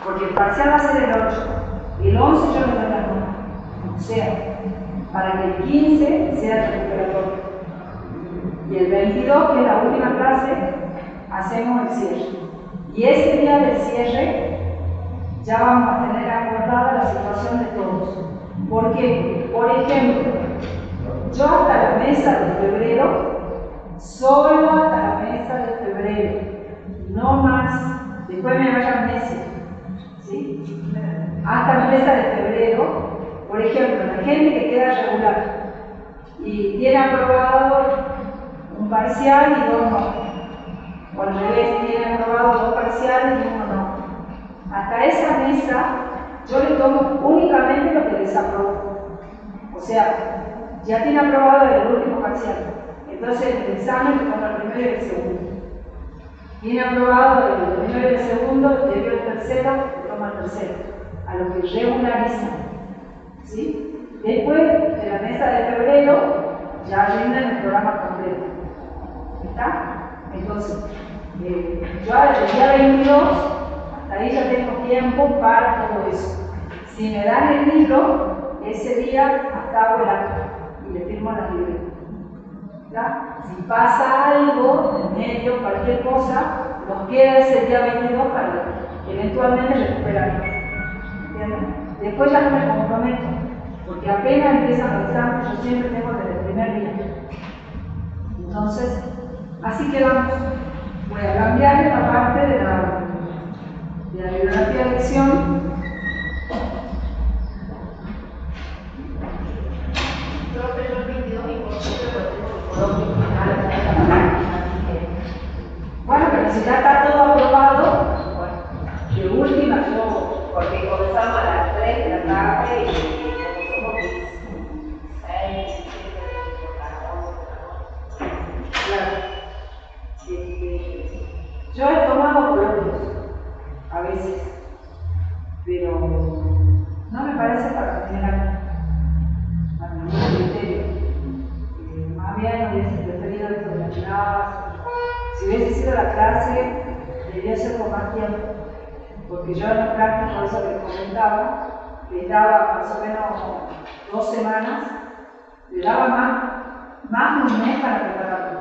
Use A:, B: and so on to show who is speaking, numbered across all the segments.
A: porque el parcial va a ser el 8, el 11 yo le doy la nota, o sea, para que el 15 sea recuperatorio. Y el 22, que es la última clase, hacemos el cierre. Y ese día del cierre ya vamos a tener acordada la situación de todos. ¿Por qué? Por ejemplo, yo hasta la mesa de febrero, solo hasta la mesa de febrero, no más, después me vayan meses, ¿sí? Hasta la mesa de febrero, por ejemplo, la gente que queda regular y tiene aprobado un parcial y 2 no. O al revés, tiene aprobado 2 parciales y 1 no. Hasta esa mesa yo le tomo únicamente lo que desaprobó. O sea, ya tiene aprobado el último parcial. Entonces el examen le toma el primero y el segundo. Tiene aprobado el primero y el segundo, debió el tercero, le toma el tercero. A lo que regulariza. ¿Sí? Después de la mesa de febrero, ya rinden el programa completo. ¿Está? Entonces, yo desde el día 22, hasta ahí ya tengo tiempo para todo eso. Si me dan el libro, ese día hasta hago el acto y le firmo la libreta. Si pasa algo en medio, cualquier cosa, nos queda ese día 22 para eventualmente recuperar. ¿Entienden? Después ya no me comprometo, porque apenas empiezan los exámenes, yo siempre tengo desde el primer día. Entonces, así quedamos. Voy a cambiar esta parte de la bibliografía de lección. Bueno, pero si ya está todo aprobado, de última yo, porque comenzamos a las 3 de la tarde y como somos 6, 7, claro. Yo he tomado coloquios, a veces, pero no me parece para generar a ningún criterio. Más bien hubiese preferido esto de la clase. Si hubiese sido la clase, debería ser con más tiempo, porque yo en la práctica, eso que les comentaba, les daba más o menos 2 semanas, le daba más de un mes para prepararlo,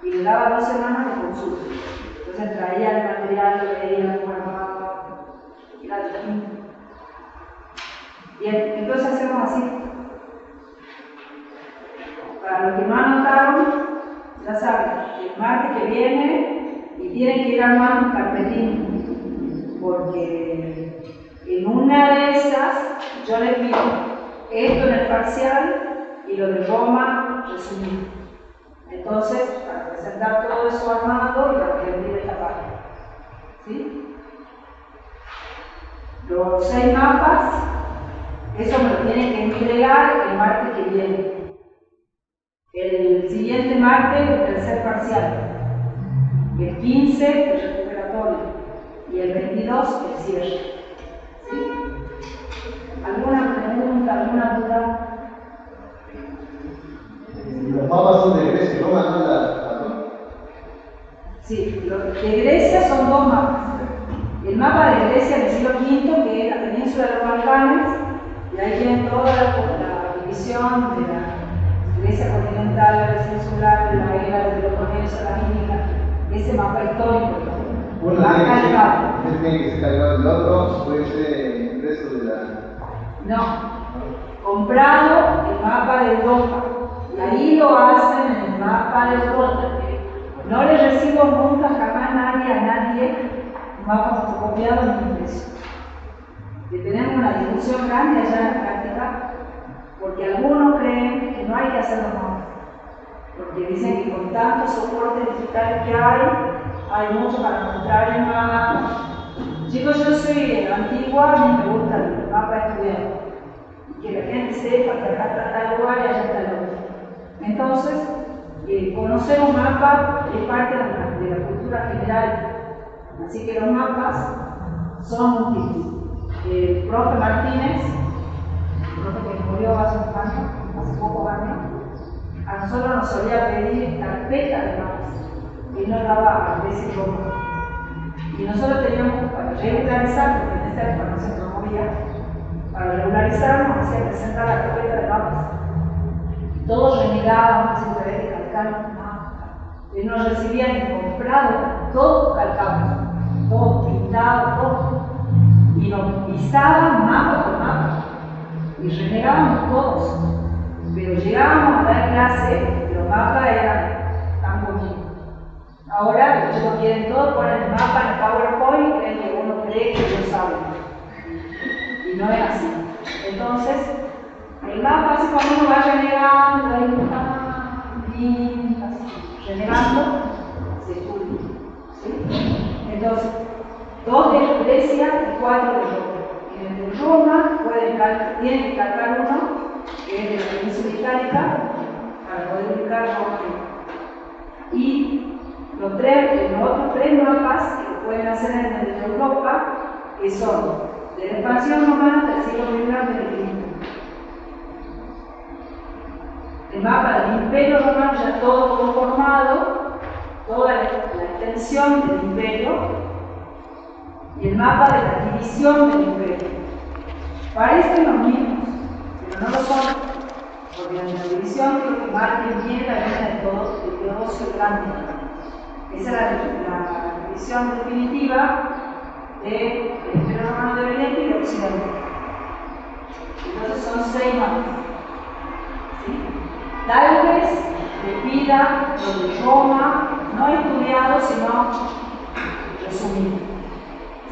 A: y le daba 2 semanas de consulta. Entonces traía el material, lo veía, lo armaba, y era distinto. Bien, entonces hacemos así. Para los que no anotaron, ya saben, el martes que viene y tienen que ir armando un carpetín, porque en una de esas yo les pido esto en el parcial y lo de Roma resumido. Entonces, para presentar todo eso armado y para que olvide esta parte. ¿Sí? Los 6 mapas, eso me lo tienen que entregar el martes que viene. El siguiente martes, el tercer parcial. El 15, el recuperatorio. Y el 22, el cierre. ¿Sí? ¿Alguna pregunta, alguna duda?
B: Los mapas son de Grecia, ¿no?
A: Sí, los de Grecia son 2 mapas. El mapa de Grecia del siglo V, que es la península de los Balcanes, y ahí tienen toda la división de la Grecia continental, la Grecia insular, de la era del Peloponeso, la Mítica, ese mapa histórico.
B: Uno tiene que ser cargado del otro, puede ser impreso de la...
A: No, comprado el mapa de Europa, y ahí lo hacen en el mapa de Europa. No le recibo nunca, jamás a nadie, un mapa fotocopiado ni impreso. Que tenemos una discusión grande allá en la práctica, porque algunos creen que no hay que hacerlo mapas, porque dicen que con tantos soportes digitales que hay mucho para mostrar el mapa. Chicos, yo soy antigua y me gusta el mapa estudiado, y que la gente sepa que acá está tal lugar y allá está el otro. Entonces, conocer un mapa es parte de la cultura general, así que los mapas son útiles. El profe Martínez, el profe que murió hace pocos años, a nosotros nos solía pedir carpeta de mapas, y nos daba a veces como. Y nosotros teníamos para regularizar, porque en esa hacer cuando se promovía, para regularizar nos hacía presentar la carpeta de mapas. Todos renegábamos, sin saber que calcaban un mapa. Y nos recibían y comprado, todo calcado, todo pintado, todo. Y nos pisaban mapa por mapa. Y renegábamos todos. Pero llegábamos a dar clase, los mapas eran tan bonitos. Ahora los chicos quieren todo, ponen el mapa en el PowerPoint y creen que uno cree que ellos saben. Y no es así. Entonces, el mapa así cuando uno va renegando, ahí renegando, se pudre. ¿Sí? Entonces, 2 de Grecia y 4 de Roma. En el de Roma tienen que calcar uno, que es de la península itálica, para poder ubicar Roma. Y los otros 3 mapas que pueden hacer en el de Europa, que son de la expansión romana del siglo I a.C. El mapa del Imperio Romano ya todo conformado, toda la extensión del Imperio, y el mapa de la división del Imperio. Parecen los mismos, pero no lo son, porque en la división creo que marquen bien la línea de Teodosio el Grande. Esa es la división definitiva del Imperio Romano de Oriente y de Occidente. Entonces son 6 mapas. ¿Sí? Tal vez le pida lo de Roma, no estudiado, sino resumido.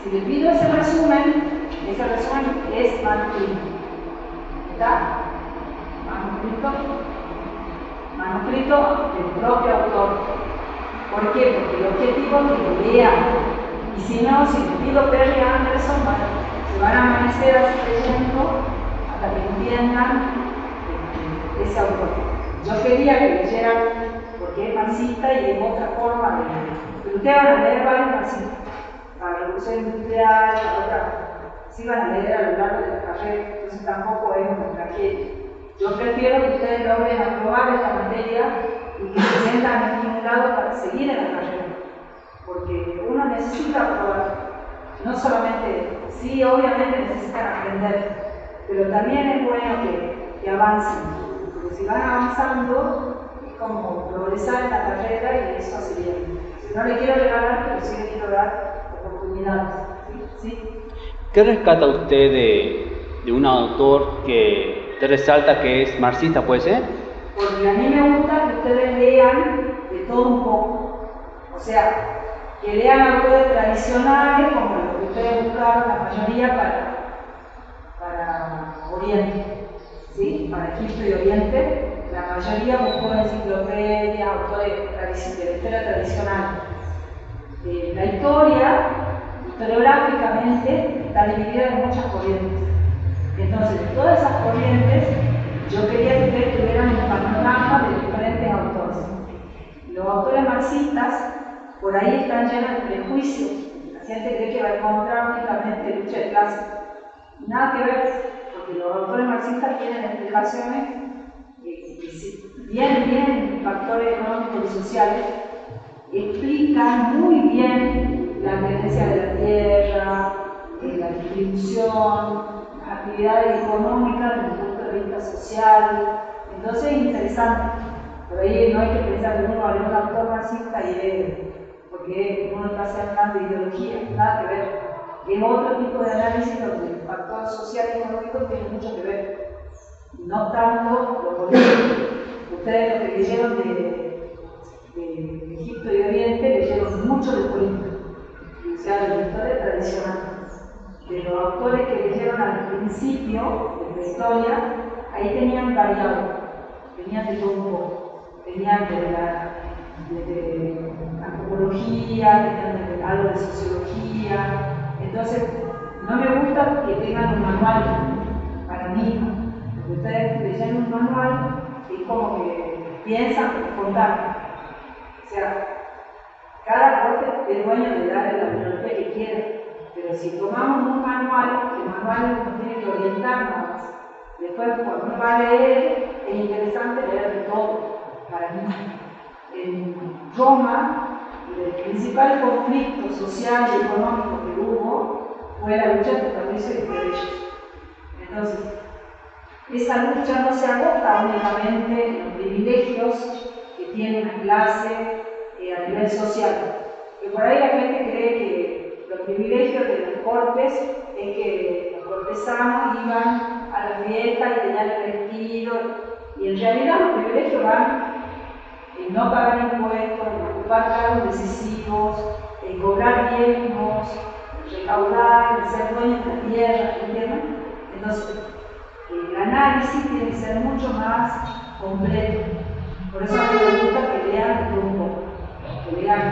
A: Si le pido ese resumen es manuscrito. ¿Está? Manuscrito del propio autor. ¿Por qué? Porque el objetivo es que lo lean. Y si no, si le pido Perry Anderson, se van a amanecer a su leyendo hasta que entiendan ese autor. Yo quería que leyeran, porque es marxista y es otra forma de leer. Pero ustedes van a leer varios marxistas. Para la revolución industrial, para otra. Sí van a leer a lo largo de la carrera, entonces tampoco es una tragedia. Yo prefiero que ustedes logren aprobar esta materia y que se sientan estimulados para seguir en la carrera. Porque uno necesita aprobar. No solamente, sí, obviamente necesitan aprender, pero también es bueno que avancen. Porque si van avanzando, es como progresar en la carrera y eso hace bien. Si no le quiero regalar, pero sí le quiero dar oportunidades. ¿Sí?
C: ¿Qué rescata usted de un autor que te resalta que es marxista, puede ser?
A: Porque a mí me gusta que ustedes lean de todo un poco. O sea, que lean autores tradicionales, como los que ustedes buscaron, la mayoría para Oriente, ¿sí? Para Egipto y Oriente, la mayoría buscó enciclopedias, autores de la historia tradicional. La historia, historiográficamente, está dividida en muchas corrientes. Entonces, de todas esas corrientes, yo quería que ustedes tuvieran un panorama de diferentes autores. Los autores marxistas, por ahí están llenos de prejuicios. La gente cree que va a encontrar únicamente lucha de clases. Nada que ver, porque los autores marxistas tienen explicaciones bien factores económicos y sociales, explican muy bien la tenencia de la tierra, la distribución, actividades económicas desde el punto de vista social. Entonces es interesante. Por ahí no hay que pensar que uno va a leer un autor marxista y lee, porque uno está hablando de ideología, nada que ver. Es otro tipo de análisis donde el factor social y económico tiene mucho que ver, no tanto lo político. Ustedes lo que leyeron de Egipto y Oriente leyeron mucho de política, o sea, de la historia tradicional. De los autores que leyeron al principio de la historia, ahí tenían variado, tenían de todo un poco, tenían de antropología, tenían algo de sociología. Entonces, no me gusta que tengan un manual para mí, porque ustedes leyen un manual y como que piensan contar. O sea, cada profe es dueño de dar la bibliografía que quiera, pero si tomamos un manual, el manual nos tiene que orientar más. Después, cuando uno va a leer, es interesante leer de todo, para mí. En Roma, el principal conflicto social y económico que hubo fue fue la lucha de permiso y de derechos. Entonces, esa lucha no se agota únicamente en los privilegios que tiene una clase a nivel social. Que por ahí la gente cree que los privilegios de las cortes es que los cortesanos iban a la fiesta y tenían el vestido, y en realidad los privilegios van en no pagar impuestos, en ocupar cargos decisivos, en cobrar diezmos, recaudar, en ser dueños de la tierra, ¿entienden? Entonces, el análisis tiene que ser mucho más completo. Por eso a mí me gusta que lean un poco, que lean.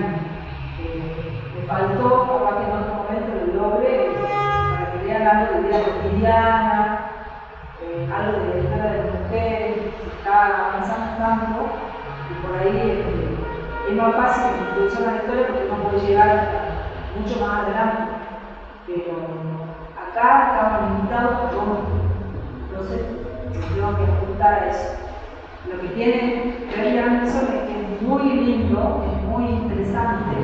A: Me faltó, capaz que en otro momento lo logre, para que lean algo de vida cotidiana, algo de la historia de las mujeres, que está avanzando tanto, y por ahí es más fácil la introducción a la historia porque uno puede llegar mucho más adelante. Pero acá estamos limitados por Roma. Entonces, tengo que apuntar a eso. Lo que tiene Berry Anderson es que es muy lindo, es muy interesante,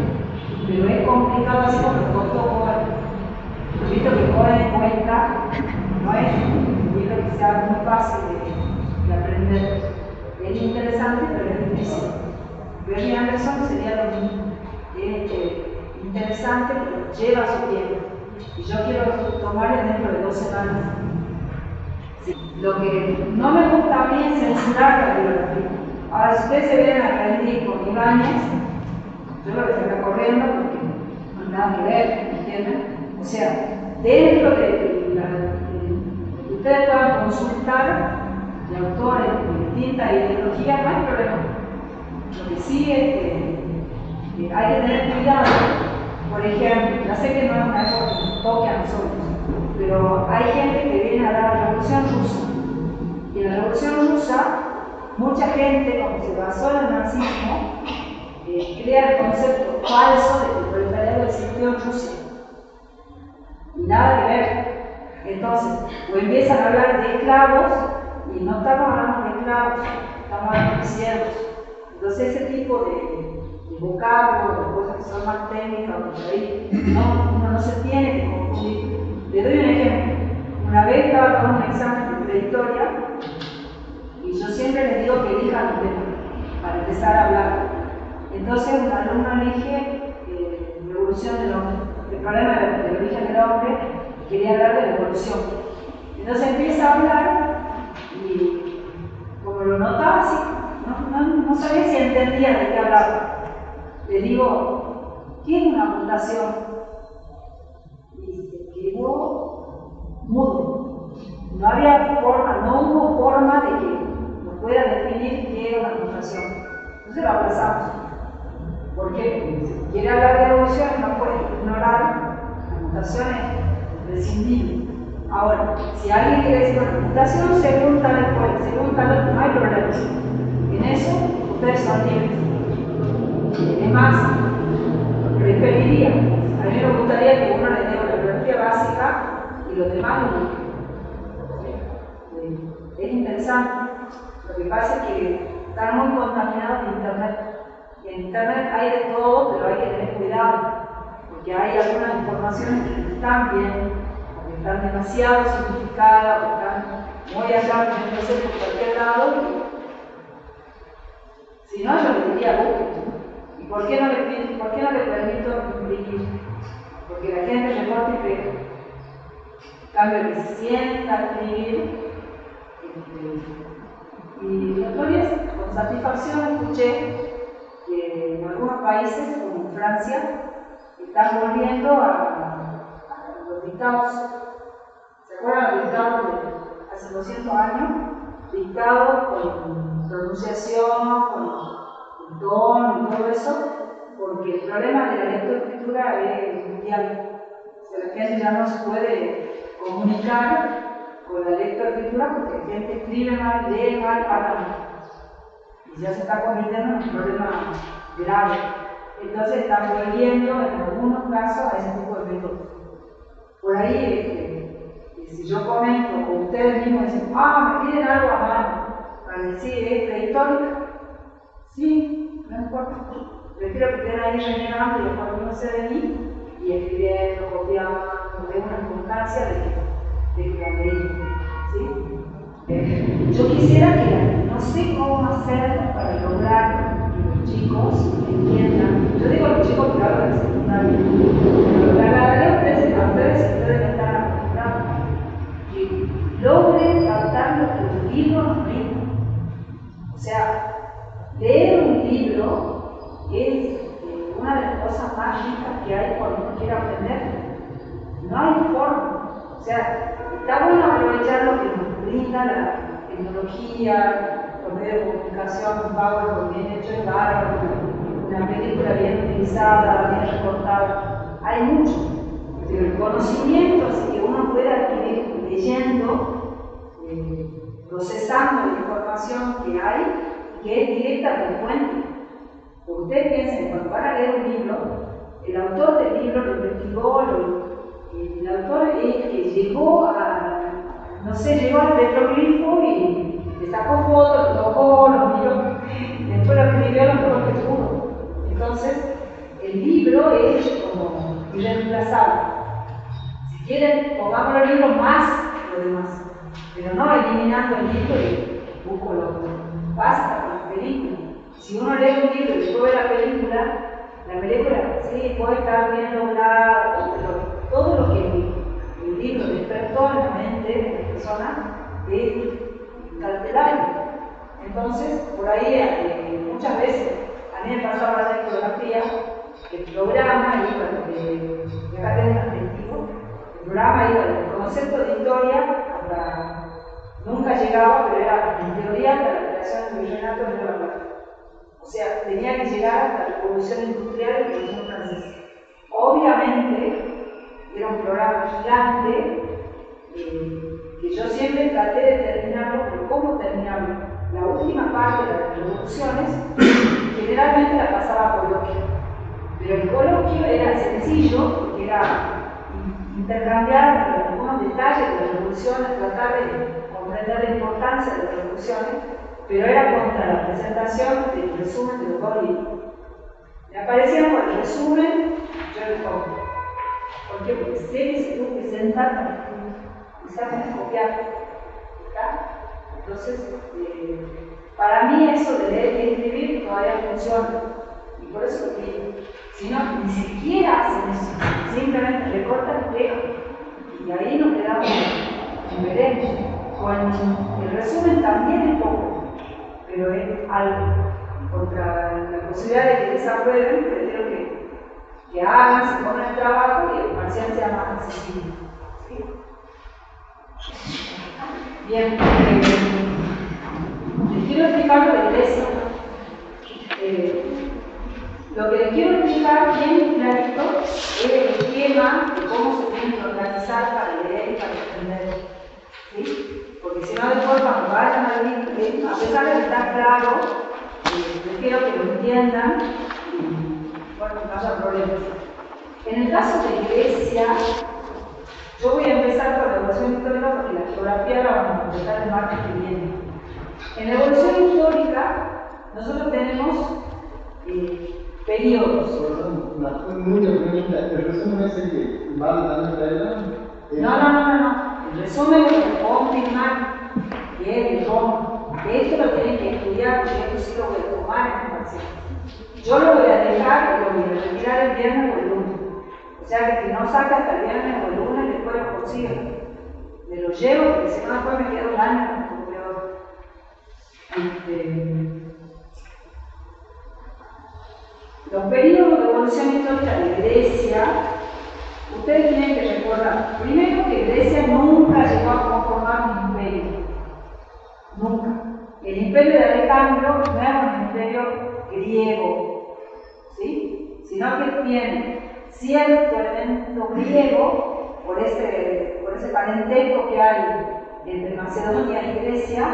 A: pero es complicado así como lo contó Cohen. Visto que Cohen cuenta, no es un libro que sea muy fácil de aprender. Es interesante, pero es difícil. Berry Anderson sería lo mismo. Es interesante, pero lleva su tiempo. Y yo quiero tomarle dentro de 2 semanas. Sí. Lo que no me gusta a mí es censurar la bibliografía. Ahora, si ustedes se ven a rendir con Ibáñez, yo lo que saca corriendo porque no hay nada que ver, ¿entienden? O sea, dentro de lo que ustedes puedan consultar de autores de distintas ideologías, no hay problema. Lo que sí es que hay que tener cuidado. Por ejemplo, ya sé que no es una cosa que nos toque a nosotros, pero hay gente que viene a la Revolución Rusa. Y en la Revolución Rusa, mucha gente, como se basó en el marxismo, crea el concepto falso de que el proletariado existió en Rusia. Y nada que ver. Entonces, o empiezan a hablar de esclavos, y no estamos hablando de esclavos, estamos hablando de siervos. Entonces, ese tipo de vocablo, de cosas que son más técnicas, por ahí, uno no se tiene que confundir. Le doy un ejemplo. Una vez estaba dando un examen de historia y yo siempre les digo que elijan un tema para empezar a hablar. Entonces, un alumno elige evolución del hombre, el problema del origen del hombre, y quería hablar de la evolución. Entonces empieza a hablar y, como lo notaba así, no sabía si entendía de qué hablaba. Le digo, ¿qué es una mutación? Y se quedó mudo. No había forma, no hubo forma de que nos pueda definir qué era una mutación. Entonces lo aplazamos. ¿Por qué? Porque si quiere hablar de evolución, no puede ignorar la mutación es imprescindible. Ahora, si alguien quiere decir una mutación, según tal no hay problema. En eso, ustedes son libres. Es más, preferiría, a mí me gustaría que uno le dé una bibliografía básica y los demás lo es interesante. Lo que pasa es que están muy contaminados de Internet. Y en Internet hay de todo, pero hay que tener cuidado, porque hay algunas informaciones que no están bien, o que están demasiado simplificadas, o que están muy allá, entonces por cualquier lado. Si no, yo le diría busquen. ¿Y por qué no le permito imprimir? Porque la gente recorta y pega. En cambio, que se sienta a escribir. Y el otro día, con satisfacción, escuché que en algunos países, como en Francia, están volviendo a los dictados. ¿Se acuerdan los dictados de hace 200 años? Dictados con pronunciación, con tono y todo eso, porque el problema de la lectoescritura es mundial. O sea, la gente ya no se puede comunicar con la lectoescritura porque la gente escribe mal, lee mal, habla mal. Y ya se está convirtiendo en un problema grave. Entonces están volviendo en algunos casos a ese tipo de métodos. Por ahí, si yo comento o ustedes mismos dicen, me piden algo a mano para decir esta histórica, sí, no importa. Prefiero que estén ahí rellenando y después uno se de mí y escribiendo, copiando, de una quisiera que, no sé cómo hacer para lograr que los chicos entiendan, yo digo a los chicos que hablan de secundaria, pero la verdad a ustedes no están acostumbrados, que logren captar lo que el libro nos brinda. O sea, leer un libro es una de las cosas más ricas que hay cuando uno quiere aprender. No hay forma. O sea, está bueno aprovechar lo que nos brinda la tecnología, los medios de comunicación, PowerPoint bien hecho en bárbaro, una película bien utilizada, bien recortada. Hay mucho. Pero el conocimiento así que uno puede adquirir leyendo, procesando la información que hay, que es directa del fuente. Ustedes piensen, cuando van a leer un libro, el autor del libro lo investigó, el autor es que llegó a, no sé, llegó al petroglifo y le sacó fotos, lo tocó, lo miró, después lo escribió, lo mejor que pudo. Entonces, el libro es como irreemplazable. Si quieren, pongamos el libro más lo demás, pero no eliminando el libro y busco lo otro. Basta con la película. Si uno lee un libro y después ve la película sí puede estar bien lograda, pero todo lo que el libro despertó en la mente de la persona es incalculable. Entonces, por ahí muchas veces, a mí me pasaba la fotografía, el programa iba de acá tengo un adjetivo, el programa iba del concepto de historia hasta, nunca llegaba, pero era en teoría hasta la creación del virreinato de Nueva York. O sea, tenía que llegar hasta la revolución industrial y la revolución francesa. Obviamente, era un programa gigante que yo siempre traté de terminarlo, pero ¿cómo terminarlo? La última parte de las revoluciones generalmente la pasaba coloquio, pero el coloquio era sencillo porque era intercambiar algunos detalles de las revoluciones, tratar de comprender la importancia de las revoluciones, pero era contra la presentación del resumen de los dos libros. Me aparecía por el resumen, yo le pongo. ¿Por qué? Porque sé que se tuvo que sentar para copiar. ¿Está? Entonces, para mí eso de leer y escribir todavía funciona. Y por eso lo digo. Si no, ni siquiera hacen eso. Simplemente recortan y pegan. Y ahí nos quedamos en veremos. Con el resumen también es poco, pero es algo. Contra la posibilidad de que desaprueben, prefiero que hagan, se pongan el trabajo y el parcial sea más accesible. ¿Sí? Bien, les quiero explicar lo de iglesia. Lo que les quiero explicar bien clarito es el esquema de cómo se tienen que organizar para leer y para entender. ¿Sí? Porque si no, después cuando vayan a leer, a pesar de que está claro, prefiero que lo entiendan y bueno, no haya problemas. En el caso de iglesia, yo voy a empezar con la evolución histórica porque la geografía la vamos a completar el martes que viene. En la evolución histórica, nosotros tenemos periodos.
B: Muy pregunta, ¿el resumen es el que va dando la
A: No. El resumen lo que confirmar que es el cómo. Esto lo tienen que estudiar porque esto sí lo voy a tomar en el parcial. Yo lo voy a dejar y lo voy a retirar el viernes o el lunes. O sea que si no saca hasta el viernes o el lunes, después lo consigo. Me lo llevo porque si no, después me quedo un año como peor. Los periodos de evolución histórica de Grecia, ustedes tienen que recordar, primero que Grecia nunca llegó a conformar un imperio. Nunca. El imperio de Alejandro no era un imperio griego, ¿sí? Sino que tiene cierto elemento griego por ese parentesco que hay entre Macedonia y Grecia,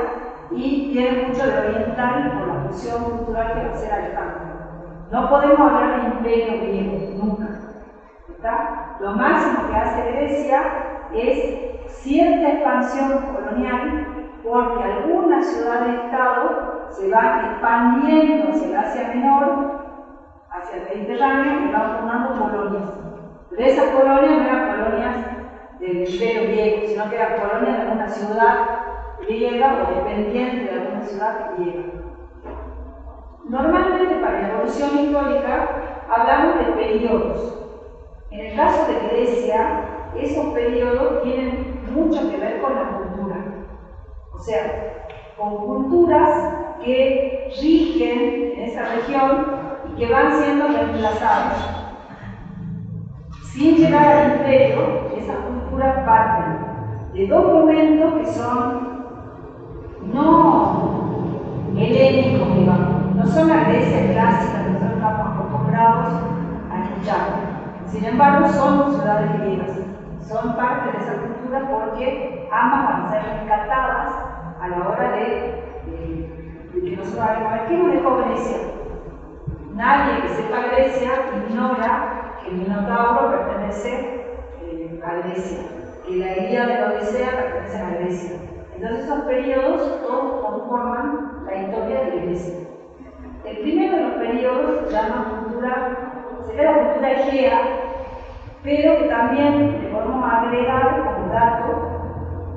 A: y tiene mucho de oriental por la fusión cultural que va a ser Alejandro. No podemos hablar de imperio griego, nunca. ¿Está? Lo máximo que hace Grecia es cierta expansión colonial, porque algunas ciudades-estado se van expandiendo hacia el Asia Menor, hacia el Mediterráneo, y van formando colonias. Pero esas colonias no eran colonias del imperio griego, sino que eran colonias de una ciudad griega o dependiente de alguna ciudad griega. Normalmente para la evolución histórica hablamos de periodos. En el caso de Grecia, esos periodos tienen mucho que ver con la cultura. O sea, con culturas que rigen en esa región y que van siendo reemplazadas. Sin llegar al imperio, esas culturas parten de dos momentos que son no helénicos, digamos, no son la Grecia clásica que nosotros estamos acostumbrados a escuchar. Sin embargo, son ciudades griegas, son parte de esa cultura porque ambas van a ser rescatadas a la hora de que nosotros hablemos. A ver, ¿qué nos dejó Grecia? Nadie que sepa Grecia ignora que el Minotauro pertenece a Grecia, que la Ilíada de la Odisea pertenece a Grecia. Entonces esos periodos todos conforman la historia de Grecia. El primero de los periodos se llama sería la cultura egea, pero que también le podemos agregar como dato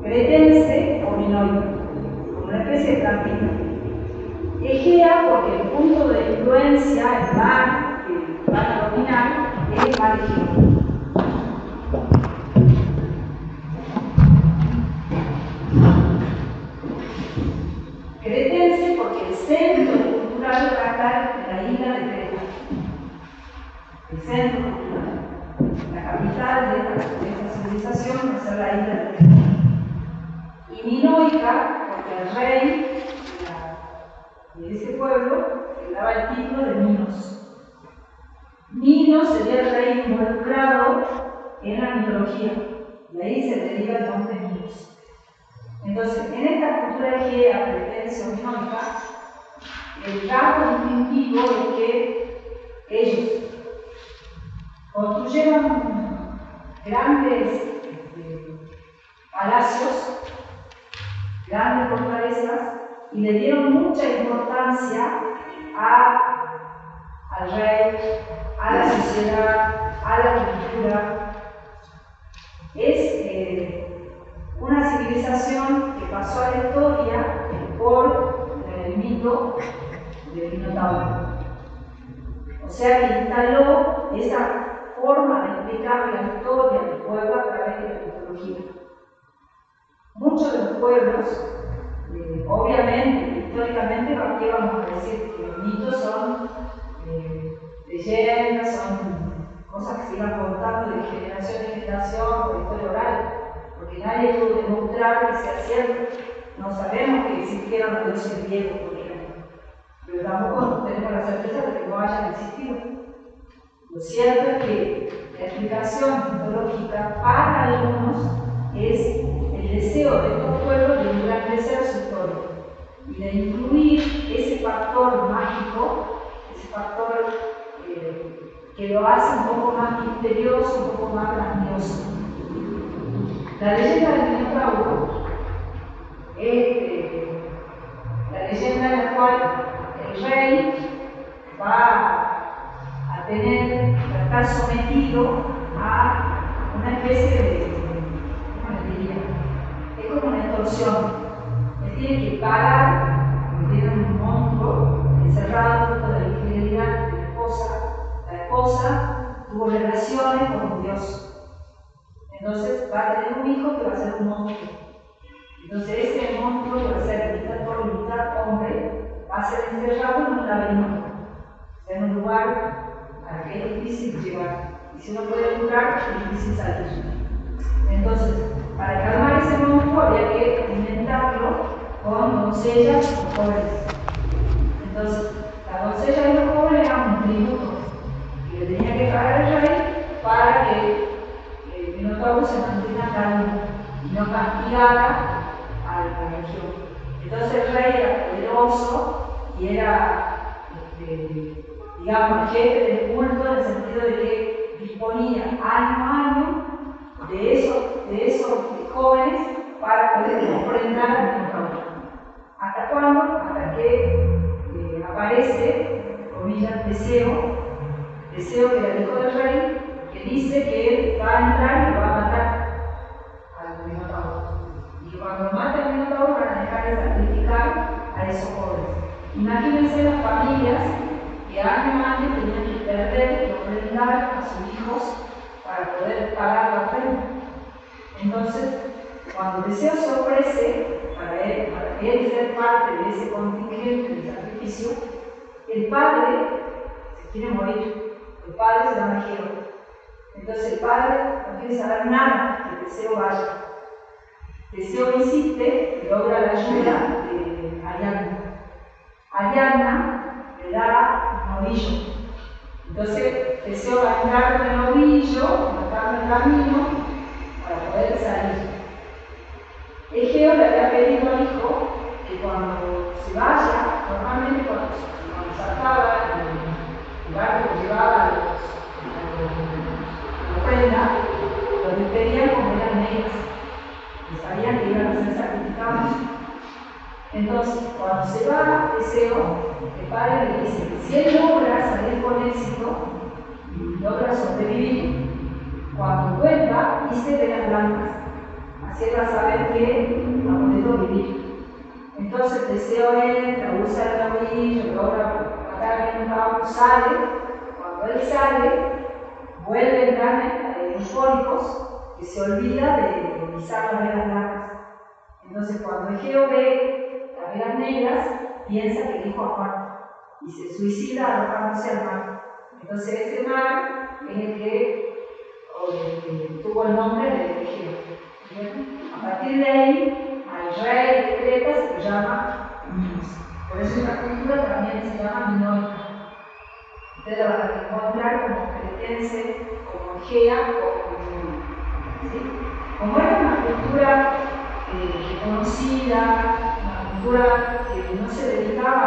A: cretense o minoica, como una especie de trampita. Egea porque el punto de influencia, el mar que van a dominar, es el mar Egeo. Cretense porque el centro cultural va a estar en la isla de Creta. El centro cultural. La capital de esta civilización va a ser la isla de Creta. Y minoica porque el rey de ese pueblo le daba el título de Minos. Minos sería el rey involucrado en la mitología. Y ahí se deriva el nombre Minos. Entonces, en esta cultura egea, cretense o minoica, el rasgo distintivo es que ellos construyeron grandes palacios, grandes fortalezas, y le dieron mucha importancia al rey, a la sociedad, a la cultura. Es una civilización que pasó a la historia por el mito del Minotauro. O sea que instaló esa forma de explicar la historia del pueblo a través de la mitología. Muchos de los pueblos, obviamente, históricamente, ¿qué vamos a decir? Que los mitos son leyendas, son cosas que se iban contando de generación en generación por historia oral, porque nadie pudo demostrar que sea cierto. No sabemos que existieran los dioses griegos, por ejemplo, pero tampoco tenemos la certeza de que no hayan existido. Lo cierto es que la explicación mitológica para algunos es el deseo de estos pueblos de engrandecer su historia y de incluir ese factor mágico, ese factor que lo hace un poco más misterioso, un poco más grandioso. La leyenda del Minotauro es la leyenda en la cual el rey va a estar sometido a una especie de, ¿cómo le diría? Es como una extorsión. Él tiene que pagar, tiene un monstruo encerrado dentro de la infidelidad de la esposa. La esposa tuvo relaciones con un dios. Entonces va a tener un hijo que va a ser un monstruo. Entonces ese monstruo que va a ser mitad toro y mitad hombre va a ser encerrado en un laberinto, en un lugar al que es difícil llegar. Y si no puede entrar, es difícil salir. Entonces, para calmar ese monstruo había que alimentarlo con doncellas o jóvenes. Entonces, las doncellas y los jóvenes eran un tributo que le tenía que pagar el rey para que el Minotauro se mantuviera calmo y no castigara a la región. Entonces el rey era poderoso y era, digamos, jefe del culto en el sentido de que disponía año a año de esos jóvenes para poder ofrendar al Minotauro. ¿Hasta cuándo? Hasta que aparece, comillas, Teseo, que era el hijo del rey, que dice que él va a entrar y va a matar al Minotauro. Y cuando mata al Minotauro van a Agnemante tenía que perder y ofrendar a sus hijos para poder pagar la ofrenda. Entonces, cuando Teseo se ofrece para él ser parte de ese contingente de sacrificio, el padre se quiere morir. El padre se llama Egeo. Entonces el padre no quiere saber nada que Teseo vaya. Teseo insiste y logra la ayuda de Ariadna. Ariadna le da un novillo. Entonces Teseo va a entrar con el novillo, marcando el camino para poder salir. Egeo le había pedido al hijo que cuando se vaya, normalmente cuando saltaba el barco que llevaba la ofrenda, lo despedían como eran negras, y sabían que iban a ser sacrificados. Entonces, cuando se va Teseo, el padre le dice que si él logra salir con éxito y logra sobrevivir, cuando vuelva, viste velas blancas. Así él va a saber que ha podido vivir. Entonces Teseo entra, usa el novillo, logra matar en un campo, sale. Cuando él sale, vuelve a entrar en eufóricos que se olvida de pisar las velas blancas. Entonces cuando Egeo ve las velas negras, piensa que el hijo ha muerto y se suicida arrojándose al mar. Entonces ese mar es el que tuvo el nombre de Egeo. A partir de ahí, al rey de Creta se le llama Minos. Por eso esta cultura también se llama minoica. Ustedes la van a encontrar como cretense, como egea o como minoica. ¿Sí? Como era una cultura reconocida, una cultura que no se dedicaba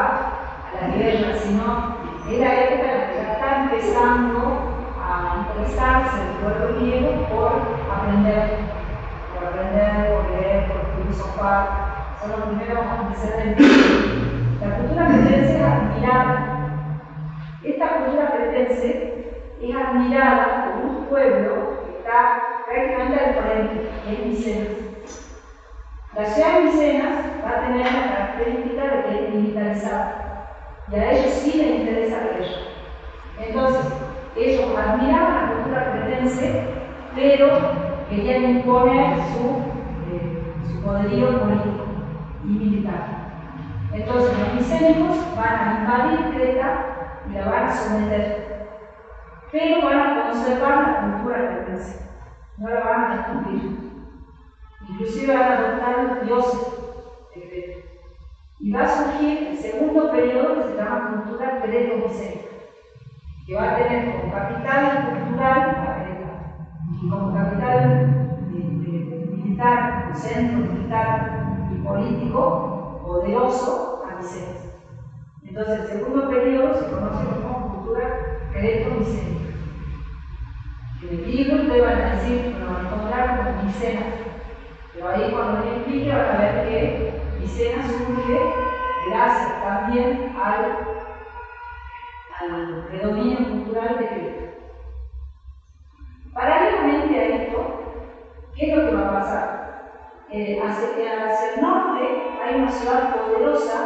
A: a la guerra, sino en la época en la que ya está empezando a interesarse el pueblo griego por aprender, por leer, por filosofar, son los primeros antecedentes. La cultura cretense es admirada. Esta cultura cretense es admirada por un pueblo que está prácticamente al frente, que es Micenas. La ciudad de Micenas va a tener la característica de que es militarizada, y a ellos sí les interesa la guerra. Entonces, ellos admiraban la cultura cretense, pero querían imponer su poderío político y militar. Entonces los micénicos van a invadir Creta y la van a someter, pero van a conservar la cultura cretense, no la van a destruir. Inclusive van a adoptar los dioses de Creta. Y va a surgir el segundo periodo que se llama cultura creto-micénica, que va a tener como capital cultural a Creta y como capital militar, como centro militar y político poderoso a Micenas. Entonces el segundo periodo se conoce como cultura creto-micénica. En el libro ustedes van a decir, lo van a encontrar como Micenas, pero ahí cuando lo explique van a ver que Micenas surge gracias también al predominio cultural de Creta. Paralelamente a esto, ¿qué es lo que va a pasar? Hacia el norte hay una ciudad poderosa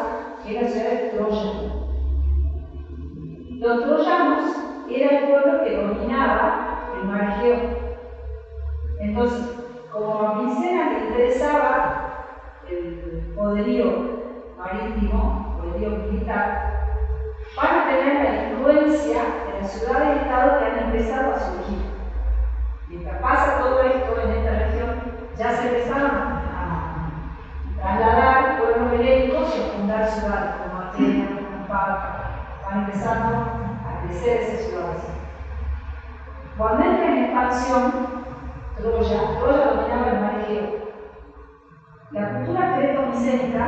A: que es la ciudad de Troya. Los troyanos era el pueblo que dominaba el mar Egeo. Entonces, como a Micenas le interesaba el poderío marítimo, poderío militar, van a tener la influencia de las ciudades-estado que han empezado a surgir. Mientras pasa todo esto en esta región, ya se empezaron a trasladar pueblos helénicos y a fundar ciudades como Atenas, como Esparta. Van empezando a crecer esas ciudades. Cuando entra en expansión, Troya dominaba el mar Egeo. La cultura creto-micénica,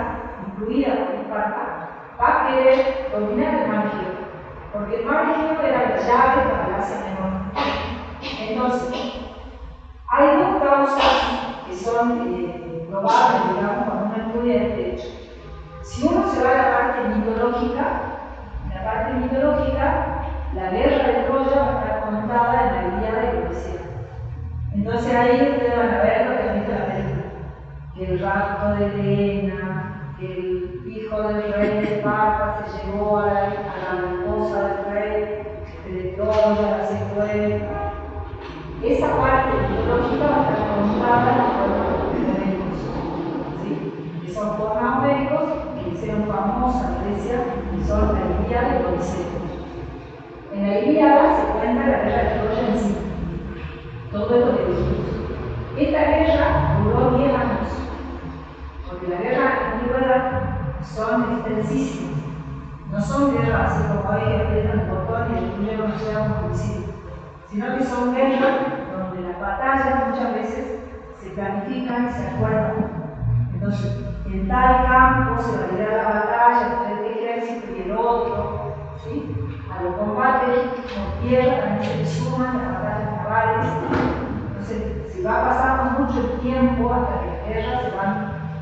A: incluida por Esparta, va a querer dominar el mar Egeo, porque el mar Egeo era la llave para el Asia Menor. Entonces, hay dos causas que son probables, digamos, cuando uno estudia este hecho. Si uno se va a la parte mitológica, la guerra de Troya va a estar contada en la Ilíada y Odisea. Entonces ahí ustedes van a ver lo que han visto en la película. Que el rapto de Helena, que el hijo del rey de Esparta se llevó a la esposa del Troya, se fue. Esa parte mitológica va a estar contada en los cuerpos médicos, ¿sí? Que son formas médicos que hicieron famosa en Grecia y son la Ilíada y Odisea. En la Ilíada se cuenta la guerra de Troya en sí, todo esto que dijimos. Esta guerra duró 10 años, porque las guerras en la antigüedad son extensísimas. No son guerras así como hoy que aprietan el botón y destruyen una ciudad con un misil, sino que son guerras donde las batallas muchas veces se planifican y se acuerdan. Entonces, en tal campo se va a liderar la batalla entre este ejército y el otro, ¿sí? A los combates por tierra también se le suman las batallas navales. Entonces, se va pasando mucho el tiempo hasta que las guerras se van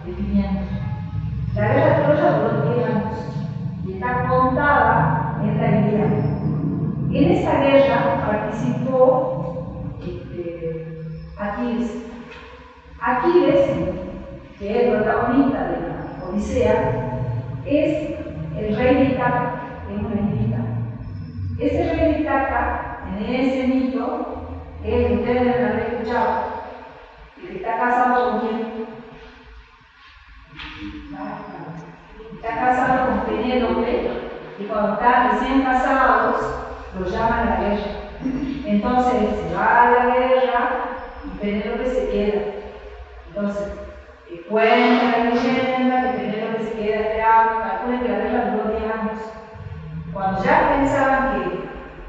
A: definiendo. La guerra de Troya duró 10 años y está contada en la Ilíada. En esta guerra participó Aquiles. Aquiles, que es el protagonista de la Odisea, es el rey de Ítaca, que es un levita. Ese rey de Ítaca, en ese mito, es el que ustedes deben haber escuchado, el que está casado con quién. Está casado con Penélope y cuando están recién casados lo llaman a la guerra. Entonces se va a la guerra y Penélope se queda. Entonces cuenta la leyenda que Penélope se queda esperando. Calculen que la guerra duró 10 años. Cuando ya pensaban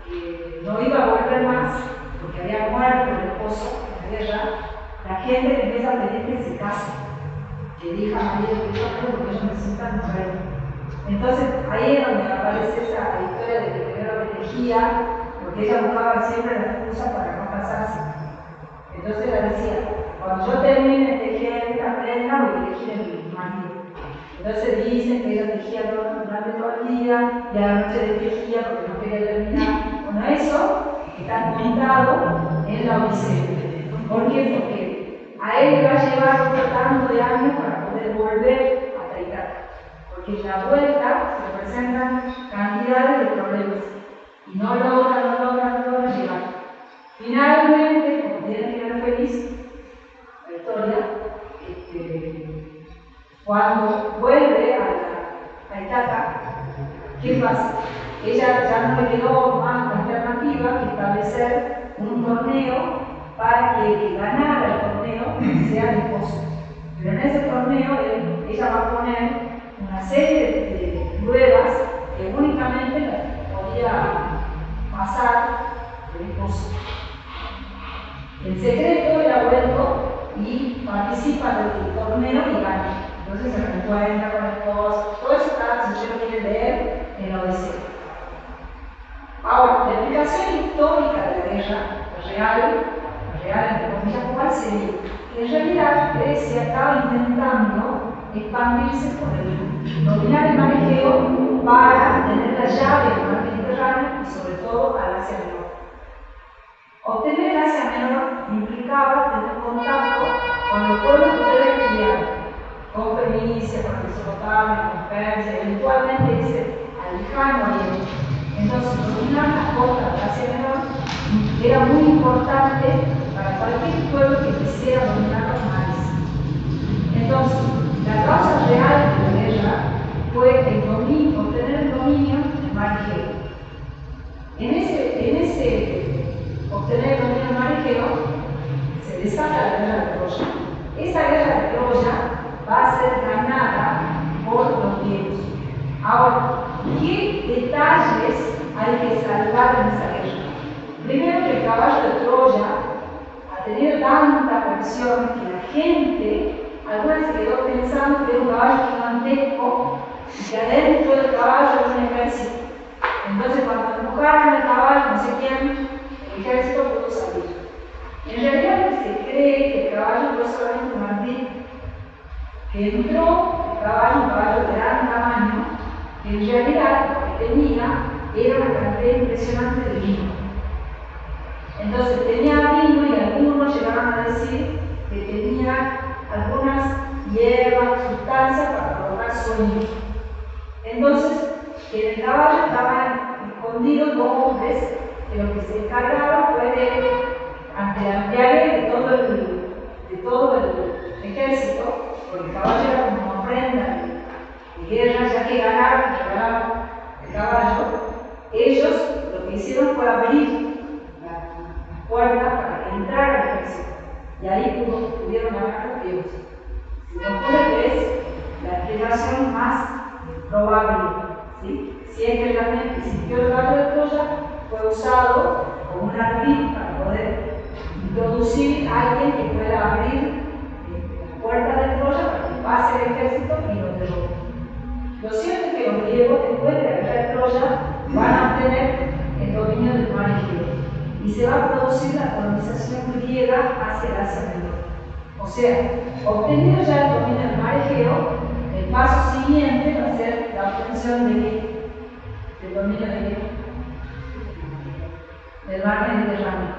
A: que no iba a volver más porque había muerto el esposo en la guerra, la gente empieza a pedir que se case, que diga a María que yo creo porque ellos necesitan mujer. Entonces ahí es donde aparece esa historia de que Penélope tejía, porque ella buscaba siempre la excusa para no casarse. Entonces ella decía, cuando yo termine de tejer esta prenda voy a elegir a mi marido. Entonces dicen que ella tejía durante todo el día y a la noche tejía porque no quería terminar. Bueno, eso está contado en la Odisea. ¿Por qué? Porque a él le va a llevar otro tanto de años para poder volver a Ítaca. Porque en la vuelta se presentan cantidades de problemas y no logra llegar. Finalmente, como tiene final feliz, la historia, cuando vuelve a Ítaca, ¿qué pasa? Ella ya no le quedó más alternativa que establecer un torneo para que el que ganara el torneo sea el esposo. Pero en ese torneo ella va a poner una serie de pruebas que únicamente podía pasar el esposo. En secreto ella vuelto y participa del torneo y gana. Entonces se reencuentra con el esposo. Todo eso está, si usted lo quiere leer, en la Odisea. Ahora, la explicación histórica de la guerra real entre comillas, ¿cuál sería? Que en realidad Grecia estaba intentando expandirse por dominar el mar Egeo para tener la llave del mar Mediterráneo y sobre todo al Asia Menor. Obtener el Asia Menor implicaba tener contacto con los pueblos que ustedes querían, con Fenicia, con Mesopotamia, con Persia, eventualmente irse al lejano Oriente. Entonces, dominar las costas del Asia Menor era muy importante para cualquier pueblo que quisiera dominar los mares. Entonces, la causa real de la guerra fue obtener el dominio del mar Egeo. En ese obtener el dominio del mar Egeo se desata la guerra de Troya. Esa guerra de Troya va a ser ganada por los griegos. Ahora, ¿qué detalles hay que salvar en esa guerra? Primero, que el caballo de Troya ha tenido tanta presión que la gente alguna vez se quedó pensando que era un caballo gigantesco y que adentro del caballo era un ejército. Entonces, cuando empujaron el caballo, no sé quién, el ejército pudo salir. En realidad, se cree que el caballo fue solamente un martillo, que entró el caballo, un caballo de gran tamaño, que en realidad lo que tenía era una cantidad impresionante de vino. Entonces tenía vino y algunos llegaron a decir que tenía algunas hierbas, sustancias para provocar sueño. Entonces, en el caballo estaban escondidos dos hombres que lo que pudieron ganar los griegos. Se me ocurre que es la explicación más probable, ¿sí? Si es que realmente existió el caballo de Troya, fue usado como un ardid para poder introducir a alguien que pueda abrir la puerta de Troya para que pase el ejército y lo derrote. Lo cierto es que los griegos, después de la guerra de Troya, van a obtener el dominio del mar Egeo y se va a producir la colonización griega hacia el Asia Menor. O sea, obtenido ya el dominio del mar Egeo, el paso siguiente va a ser la obtención del dominio del mar Mediterráneo.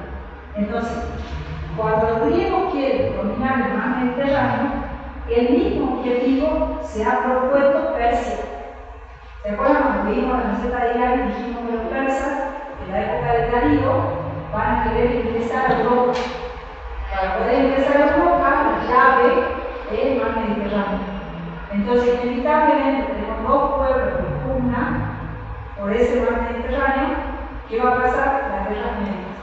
A: Entonces, cuando los griegos quieren dominar el mar Mediterráneo, el mismo objetivo se ha propuesto Persia. ¿Se acuerdan cuando vimos la meseta de Irán y dijimos que los persas, en la época de Darío, van a querer ingresar a Europa? Para poder ingresar a Europa, la llave es el mar Mediterráneo. Entonces, inevitablemente, tenemos dos pueblos que pugnan por ese mar Mediterráneo. ¿Qué va a pasar? Las guerras médicas.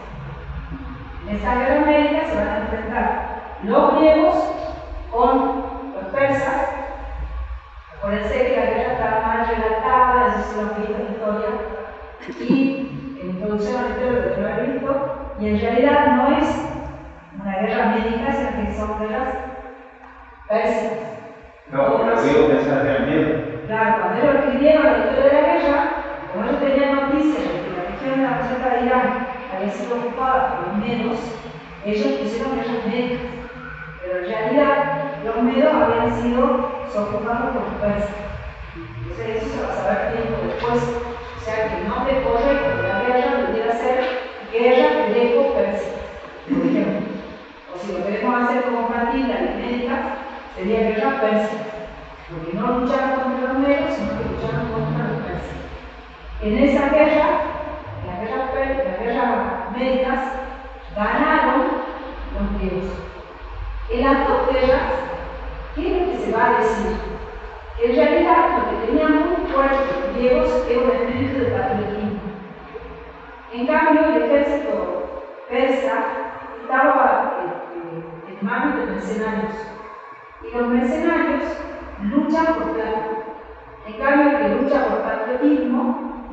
A: En esas guerras médicas se van a enfrentar los griegos con los persas. Acuérdense que la guerra está mal relatada, eso se lo han visto en historia, y en introducción al historia lo que he visto, y en realidad no es una guerra médica, sino que son guerras persas.
B: No, los griegos pensaban que era miedo.
A: Claro, cuando ellos escribieron la historia de la guerra, como ellos tenían noticias de que la región de la meseta de Irán había sido ocupada por los medos, ellos pusieron guerras médicas. Pero en realidad, los medos habían sido sofocados por los persas. Entonces, eso se va a saber tiempo después. O sea, que no es correcto que la guerra debiera ser guerra greco-persa, por ejemplo. O si lo queremos hacer como Matilda y médica, sería guerra persa. Porque no lucharon contra los medos, sino que lucharon contra los persas. En esa guerra, las guerras médicas, ganaron los griegos. En las dos guerras, ¿qué es lo que se va a decir? Que en realidad lo que tenían muy fuerte los griegos era un espíritu de patriotismo. En cambio, el ejército persa estaba en manos de mercenarios. Y los mercenarios luchan por plata. En cambio, el que lucha por patriotismo,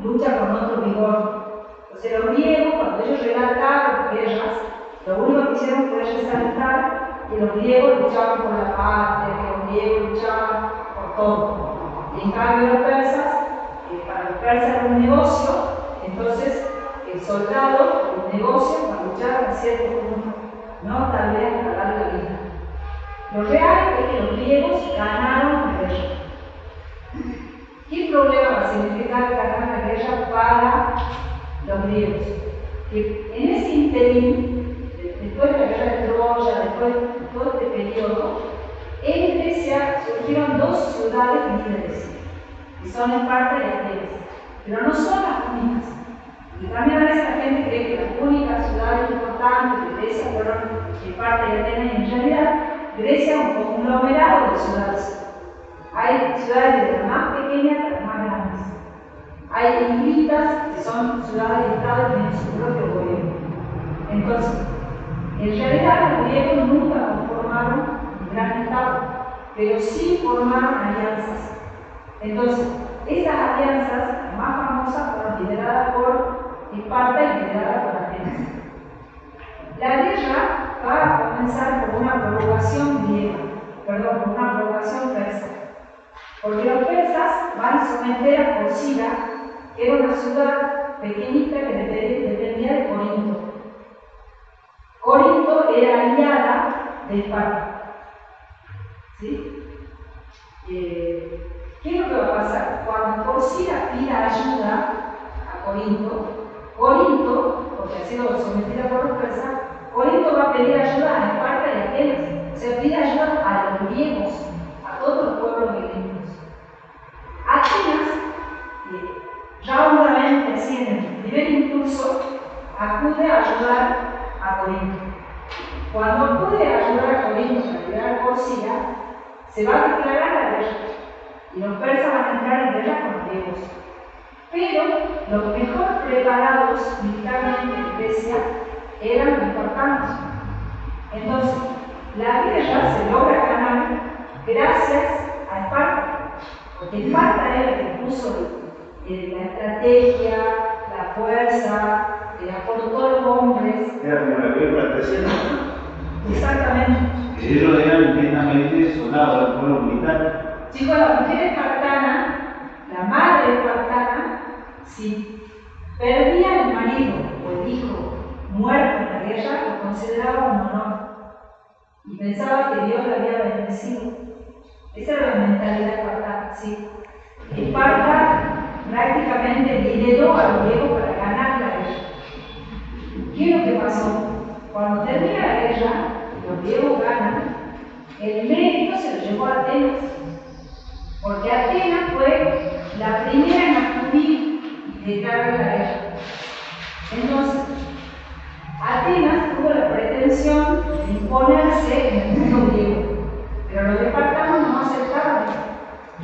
A: lucha con otro vigor. Entonces, los griegos, cuando ellos relataron las guerras, lo único que hicieron fue resaltar que los griegos luchaban por la patria, que los griegos luchaban por todo. Y en cambio los persas, para los persas era un negocio, entonces el soldado, el negocio, para luchar a cierto punto, no tal vez hasta dar la vida. Lo real es que los griegos ganaron la guerra. ¿Qué problema va a significar ganar la guerra para los griegos? Que en ese interín, después de la guerra de Troya, después de todo este periodo, en Grecia surgieron dos ciudades líderes, que son Esparta y Atenas, pero no son las únicas. Y también a veces la gente cree que las únicas ciudades importantes de Grecia fueron Esparta y Atenas, y en realidad Grecia es un conglomerado de ciudades. Hay ciudades desde las más pequeñas hasta las más grandes. Hay islitas que son ciudades y estados que tienen su propio gobierno. Entonces, en realidad los griegos nunca conformaron un gran estado, pero sí formaron alianzas. Entonces, esas alianzas, las más famosas, fueron lideradas por Esparta y lideradas por Atenas. La guerra va a comenzar por una provocación griega, por una provocación persa. Porque los persas van a someter a Corcira, que era una ciudad pequeñita que dependía de Corinto. Corinto era aliada de Esparta. ¿Sí? ¿Qué es lo que va a pasar? Cuando Corcira pida ayuda a Corinto, porque ha sido sometida por los persas, Corinto va a pedir ayuda a Esparta y a Atenas. O sea, pide ayuda a los griegos, a todos los pueblos griegos. Atenas, raudamente, así en el primer impulso, acude a ayudar a Corinto. Cuando acude a ayudar a Corinto a liberar a Corcira, se va a declarar la guerra. Y los persas van a entrar en guerra con los griegos. Pero los mejor preparados militarmente de Grecia eran los espartanos. Entonces, la guerra se logra ganar gracias a Esparta, porque Esparta era el que puso la estrategia, la fuerza, el apoyo de todos los hombres.
D: Era como la guerra artesiana.
A: Exactamente.
D: Ellos eran netamente soldados, eran pueblo militar.
A: Chicos, la mujer espartana, la madre espartana, si perdía el marido o el hijo muerto en la guerra, lo consideraba un honor y pensaba que Dios la había bendecido. Esa era la mentalidad espartana, sí. Esparta prácticamente lideró a los griegos para ganar la guerra. ¿Qué es lo que pasó? Cuando termina la guerra, los griegos ganan, el mérito se lo llevó a Atenas, porque Atenas fue la primera en acudir y declarar la guerra. Entonces, Atenas tuvo la pretensión de imponerse en el mundo griego, pero los espartanos no aceptaron,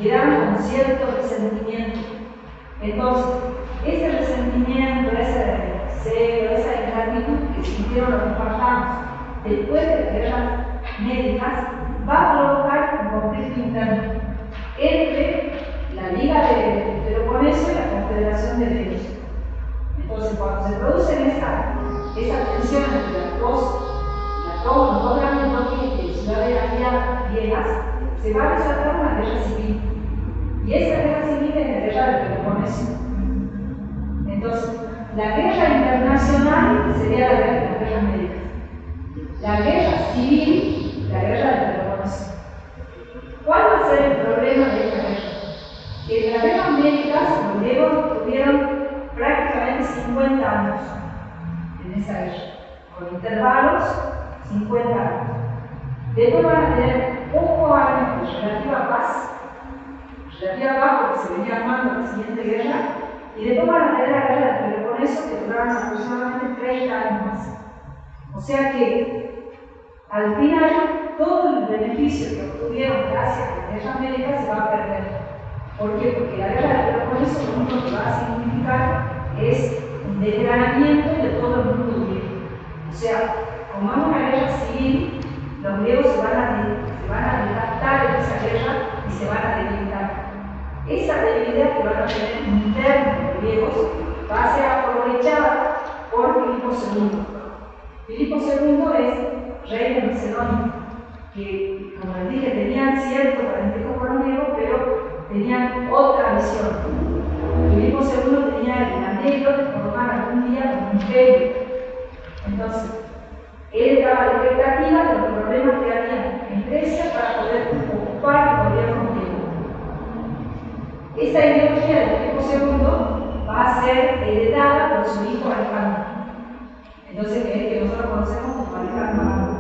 A: quedaron con cierto resentimiento. Entonces, ese resentimiento, ese celo, esa ingratitud que sintieron los espartanos después de las guerras médicas va a provocar un conflicto interno entre la Liga de Peloponeso y la Confederación de Delos. Entonces, cuando se produce esa tensión entre los dos grandes bloques de ciudades griegas, se va a desatar una guerra civil. Y esa guerra civil es la guerra de Peloponeso. Entonces, la guerra internacional sería la guerra médica. La guerra civil, la guerra de Peloponeso. ¿Cuál va a ser el problema de esta guerra? Que en las guerras médicas los griegos tuvieron prácticamente 50 años en esa guerra, con intervalos 50 años. Después van a tener pocos años de relativa paz porque se venía armando la siguiente guerra, y después van a tener la guerra de Peloponeso que duraron aproximadamente 30 años más. O sea que al final todo el beneficio que obtuvieron gracias a las guerras médicas se va a perder. ¿Por qué? Porque la guerra de Peloponeso lo único que va a significar es un desgranamiento de todo el mundo griego. O sea, como es una guerra civil, los griegos se van a desgastar en esa guerra y se van a debilitar. Esa debilidad que van a tener internos los griegos va a ser aprovechada por Filipo II. Filipo II es rey de Macedonia, que, como les dije, tenían cierto parentesco con los griegos, pero tenían otra visión. Filipo II tenía el anhelo de formar algún día un imperio. Entonces, él estaba a la expectativa de los problemas que había en Grecia para poder ocupar el gobierno griego. Esta ideología de Filipo II va a ser heredada por su hijo Alejandro. Entonces, que nosotros conocemos como Alejandro Magno.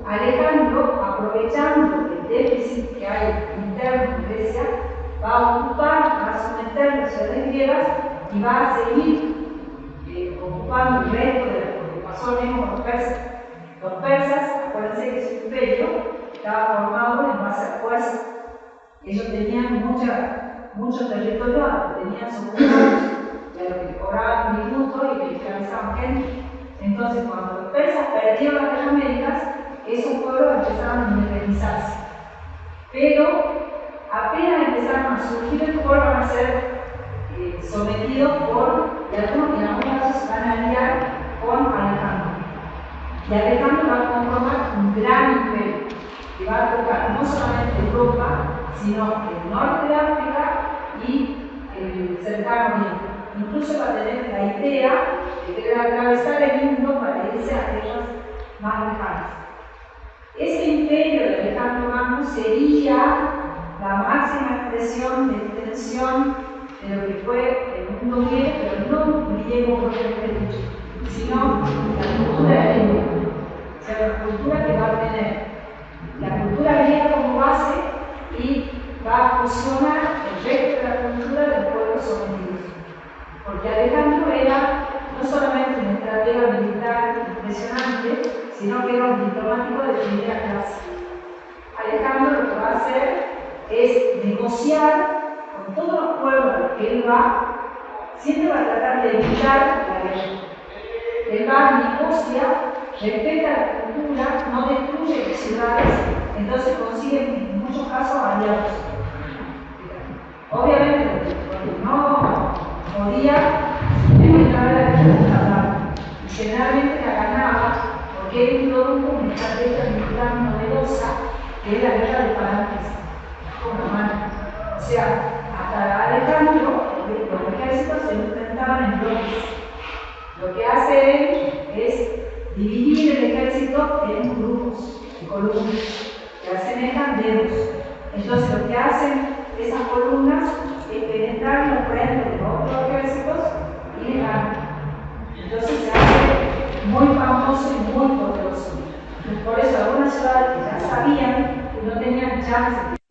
A: Alejandro, aprovechando el déficit que hay interno en Grecia, va a ocupar, va a someter las ciudades griegas y va a seguir ocupando el resto de lo que pasó mismo con los persas. Los persas, acuérdense que su imperio estaba formado en base a fuerza. Ellos tenían mucho territorio a lo que tenían socupados, y a lo que cobraban tributo y que esclavizaban gente. Entonces, cuando los persas perdieron las guerras médicas, esos pueblos empezaron a independizarse. Pero apenas empezaron a surgir el pueblo, van a ser sometidos y algunos casos se van a aliar con Alejandro. Y Alejandro va a conformar un gran imperio que va a tocar no solamente Europa, sino el norte de África y el cercano Oriente. Incluso va a tener la idea de querer atravesar el mundo para irse a tierras más lejanas. Ese imperio de Alejandro Magno sería la máxima expresión de extensión de lo que fue el mundo griego, pero no griego propiamente dicho, sino la cultura griega. O sea, la cultura que va a tener la cultura griega como base y va a fusionar el resto de la cultura del pueblo sometido. Porque Alejandro era no solamente un estratega militar impresionante, sino que era un diplomático de primera clase. Alejandro lo que va a hacer es negociar con todos los pueblos a los que él va, siempre va a tratar de evitar la guerra. Él va a negociar, respeta la captura, no destruye ciudades, entonces consiguen en muchos casos aliados. Obviamente, porque no podía entrar a la guerra, y generalmente la ganaba porque él introdujo una estrategia militar novedosa que es la guerra de falanges con Romana. O sea, hasta Alejandro, los ejércitos se enfrentaban en bloques. Lo que hace él es dividir el ejército en grupos, en columnas, que asemejan dedos. Entonces, lo que hacen esas columnas es penetrar los frentes de los otros ejércitos y les ganan. Entonces, se hace muy famoso y muy poderoso. Por eso, algunas ciudades que ya sabían que no tenían chance